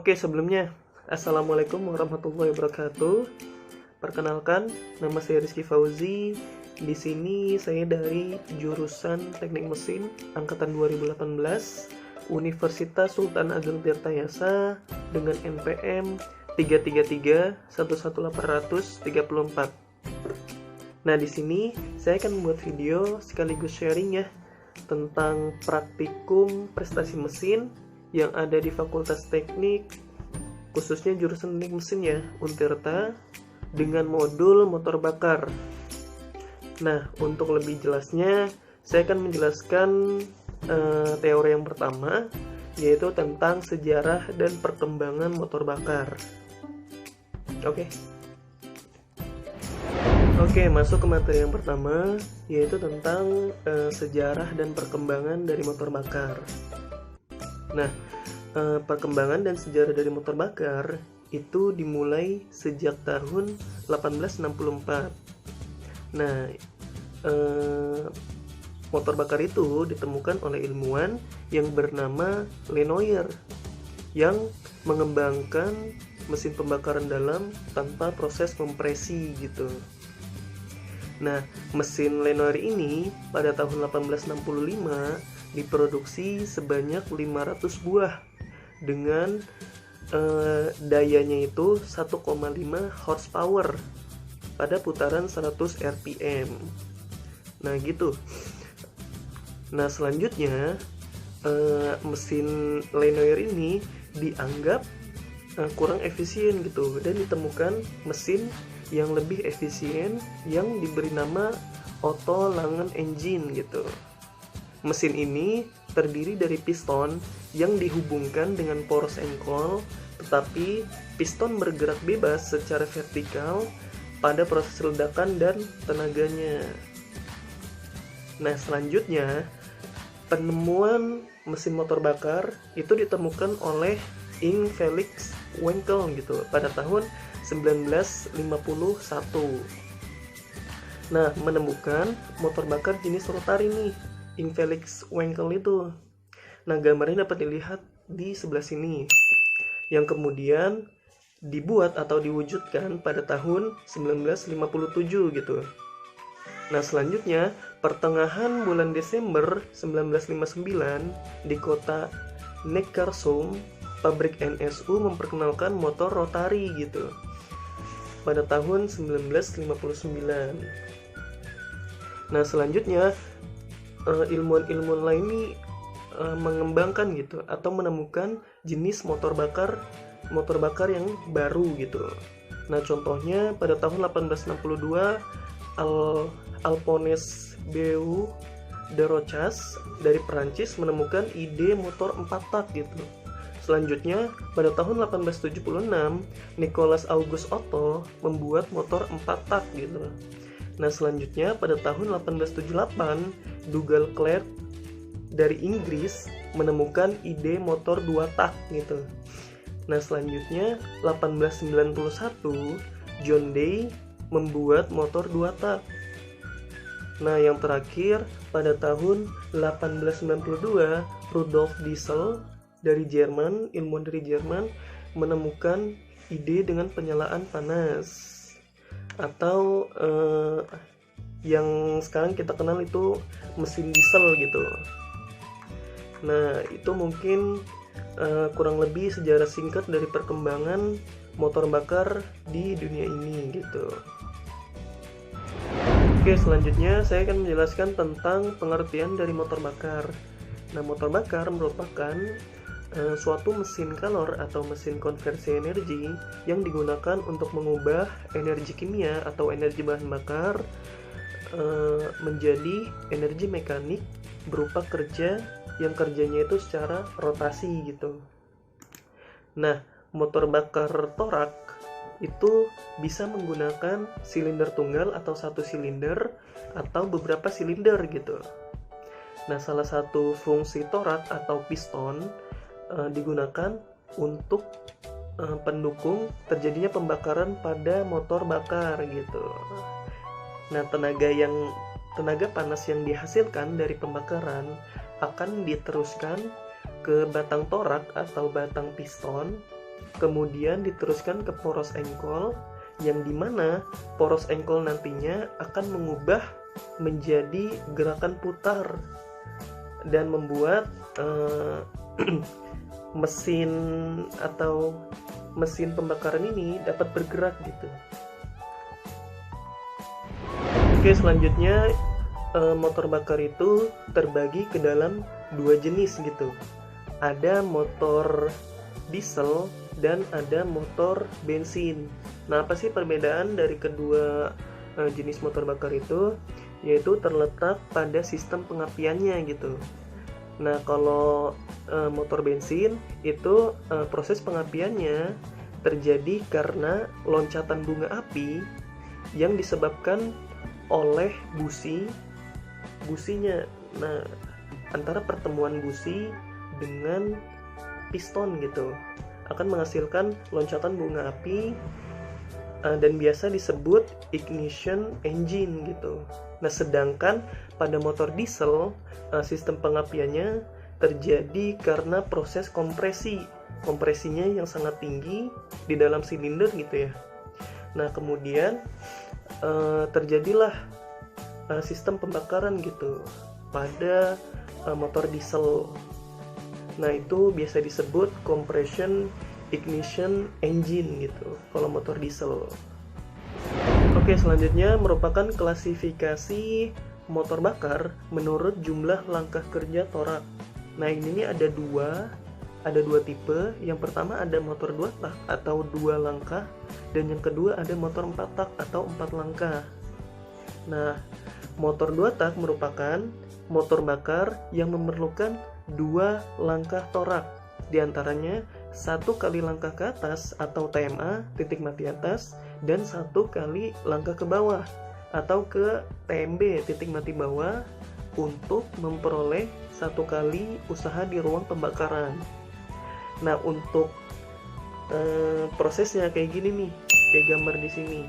Oke, sebelumnya Assalamualaikum warahmatullahi wabarakatuh. Perkenalkan, nama saya Rizky Fauzi. Di sini saya dari jurusan Teknik Mesin angkatan 2018 Universitas Sultan Ageng Tirtayasa dengan NPM 333111834. Nah, di sini saya akan membuat video sekaligus sharing ya tentang praktikum prestasi mesin yang ada di Fakultas Teknik, khususnya jurusan Teknik Mesin ya, Untirta, dengan modul motor bakar. Nah, untuk lebih jelasnya, saya akan menjelaskan teori yang pertama, yaitu tentang sejarah dan perkembangan motor bakar. Oke, masuk ke materi yang pertama, yaitu tentang sejarah dan perkembangan dari motor bakar. Nah, perkembangan dan sejarah dari motor bakar itu dimulai sejak tahun 1864. Nah, motor bakar itu ditemukan oleh ilmuwan yang bernama Lenoir yang mengembangkan mesin pembakaran dalam tanpa proses kompresi gitu. Nah, mesin Lenoir ini pada tahun 1865 diproduksi sebanyak 500 buah dengan dayanya itu 1,5 horsepower pada putaran 100 rpm. Nah gitu. Nah selanjutnya mesin Lenoir ini dianggap kurang efisien gitu, dan ditemukan mesin yang lebih efisien yang diberi nama Otto Langen engine gitu. Mesin ini terdiri dari piston yang dihubungkan dengan poros engkol, tetapi piston bergerak bebas secara vertikal pada proses ledakan dan tenaganya. Nah, selanjutnya penemuan mesin motor bakar itu ditemukan oleh Ing Felix Wankel gitu pada tahun 1951. Nah, menemukan motor bakar jenis rotari nih, Ing Felix Wankel itu. Nah, gambarnya dapat dilihat di sebelah sini, yang kemudian dibuat atau diwujudkan pada tahun 1957 gitu. Nah, selanjutnya pertengahan bulan Desember 1959 di kota Neckarsulm, pabrik NSU memperkenalkan motor rotari gitu pada tahun 1959. Nah, selanjutnya ilmuwan-ilmuwan lain ini mengembangkan gitu atau menemukan jenis motor bakar yang baru gitu. Nah, contohnya pada tahun 1862 Alphonse Beu de Rochas dari Perancis menemukan ide motor 4 tak gitu. Selanjutnya pada tahun 1876 Nicolas Auguste Otto membuat motor 4 tak gitu. Nah, selanjutnya pada tahun 1878 Dougal Clerk dari Inggris menemukan ide motor 2 tak gitu. Nah, selanjutnya 1891 John Day membuat motor 2 tak. Nah, yang terakhir pada tahun 1892 Rudolf Diesel dari Jerman, ilmuwan dari Jerman, menemukan ide dengan penyalaan panas atau yang sekarang kita kenal itu mesin diesel gitu. Nah, itu mungkin kurang lebih sejarah singkat dari perkembangan motor bakar di dunia ini gitu. Oke, selanjutnya saya akan menjelaskan tentang pengertian dari motor bakar. Nah, motor bakar merupakan suatu mesin kalor atau mesin konversi energi yang digunakan untuk mengubah energi kimia atau energi bahan bakar menjadi energi mekanik berupa kerja yang kerjanya itu secara rotasi gitu. Nah, motor bakar torak itu bisa menggunakan silinder tunggal atau satu silinder atau beberapa silinder gitu. Nah, salah satu fungsi torak atau piston digunakan untuk pendukung terjadinya pembakaran pada motor bakar gitu. Nah, tenaga panas yang dihasilkan dari pembakaran akan diteruskan ke batang torak atau batang piston kemudian diteruskan ke poros engkol, yang dimana poros engkol nantinya akan mengubah menjadi gerakan putar dan membuat mesin atau mesin pembakaran ini dapat bergerak gitu. Oke, selanjutnya motor bakar itu terbagi ke dalam dua jenis gitu. Ada motor diesel dan ada motor bensin. Nah, apa sih perbedaan dari kedua jenis motor bakar itu? Yaitu terletak pada sistem pengapiannya gitu. Nah, kalau motor bensin itu proses pengapiannya terjadi karena loncatan bunga api yang disebabkan oleh businya. Nah, antara pertemuan busi dengan piston gitu akan menghasilkan loncatan bunga api dan biasa disebut ignition engine gitu. Nah, sedangkan pada motor diesel sistem pengapiannya terjadi karena proses kompresinya yang sangat tinggi di dalam silinder gitu ya. Nah, kemudian terjadilah sistem pembakaran gitu pada motor diesel. Nah, itu biasa disebut compression ignition engine gitu kalau motor diesel. Oke, selanjutnya merupakan klasifikasi motor bakar menurut jumlah langkah kerja torak. Nah, ini ada dua tipe. Yang pertama ada motor 2 tak atau 2 langkah, dan yang kedua ada motor 4 tak atau 4 langkah. Nah, motor 2 tak merupakan motor bakar yang memerlukan 2 langkah torak. Di antaranya 1 kali langkah ke atas atau TMA, titik mati atas, dan 1 kali langkah ke bawah atau ke TMB, titik mati bawah, untuk memperoleh 1 kali usaha di ruang pembakaran. Nah, untuk prosesnya kayak gini nih, kayak gambar di sini.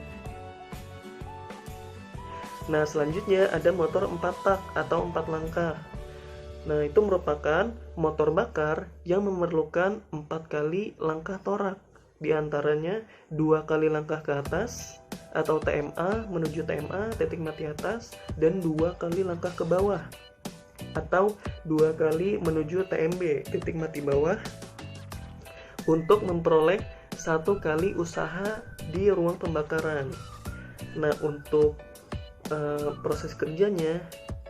Nah, selanjutnya ada motor 4 tak atau 4 langkah. Nah, itu merupakan motor bakar yang memerlukan 4 kali langkah torak. Di antaranya 2 kali langkah ke atas atau TMA menuju TMA, titik mati atas, dan 2 kali langkah ke bawah atau 2 kali menuju TMB, titik mati bawah, untuk memperoleh 1 kali usaha di ruang pembakaran. Nah, untuk proses kerjanya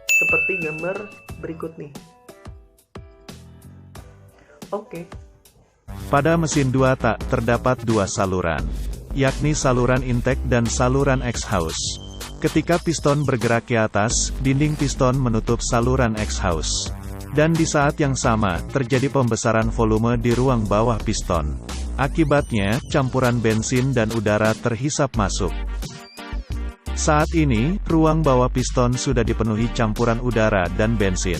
seperti gambar berikut nih. Oke. Pada mesin 2 tak terdapat 2 saluran, yakni saluran intake dan saluran exhaust. Ketika piston bergerak ke atas, dinding piston menutup saluran exhaust. Dan di saat yang sama, terjadi pembesaran volume di ruang bawah piston. Akibatnya, campuran bensin dan udara terhisap masuk. Saat ini, ruang bawah piston sudah dipenuhi campuran udara dan bensin.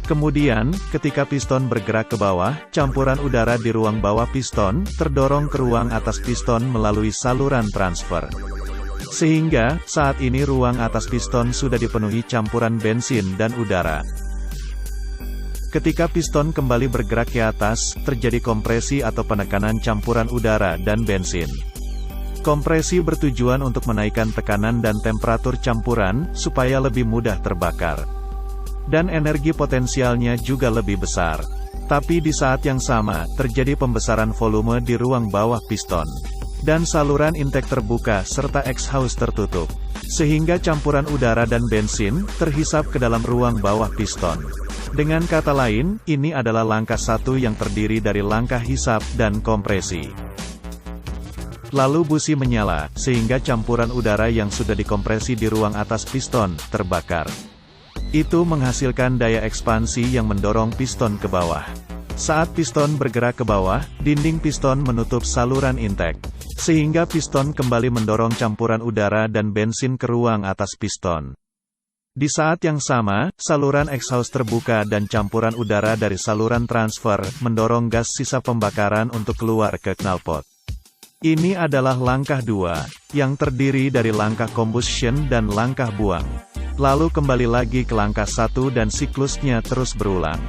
Kemudian, ketika piston bergerak ke bawah, campuran udara di ruang bawah piston terdorong ke ruang atas piston melalui saluran transfer. Sehingga, saat ini ruang atas piston sudah dipenuhi campuran bensin dan udara. Ketika piston kembali bergerak ke atas, terjadi kompresi atau penekanan campuran udara dan bensin. Kompresi bertujuan untuk menaikkan tekanan dan temperatur campuran, supaya lebih mudah terbakar. Dan energi potensialnya juga lebih besar. Tapi di saat yang sama, terjadi pembesaran volume di ruang bawah piston. Dan saluran intake terbuka serta exhaust tertutup. Sehingga campuran udara dan bensin, terhisap ke dalam ruang bawah piston. Dengan kata lain, ini adalah langkah 1 yang terdiri dari langkah hisap dan kompresi. Lalu busi menyala, sehingga campuran udara yang sudah dikompresi di ruang atas piston, terbakar. Itu menghasilkan daya ekspansi yang mendorong piston ke bawah. Saat piston bergerak ke bawah, dinding piston menutup saluran intake. Sehingga piston kembali mendorong campuran udara dan bensin ke ruang atas piston. Di saat yang sama, saluran exhaust terbuka dan campuran udara dari saluran transfer, mendorong gas sisa pembakaran untuk keluar ke knalpot. Ini adalah langkah 2, yang terdiri dari langkah combustion dan langkah buang. Lalu kembali lagi ke langkah 1 dan siklusnya terus berulang.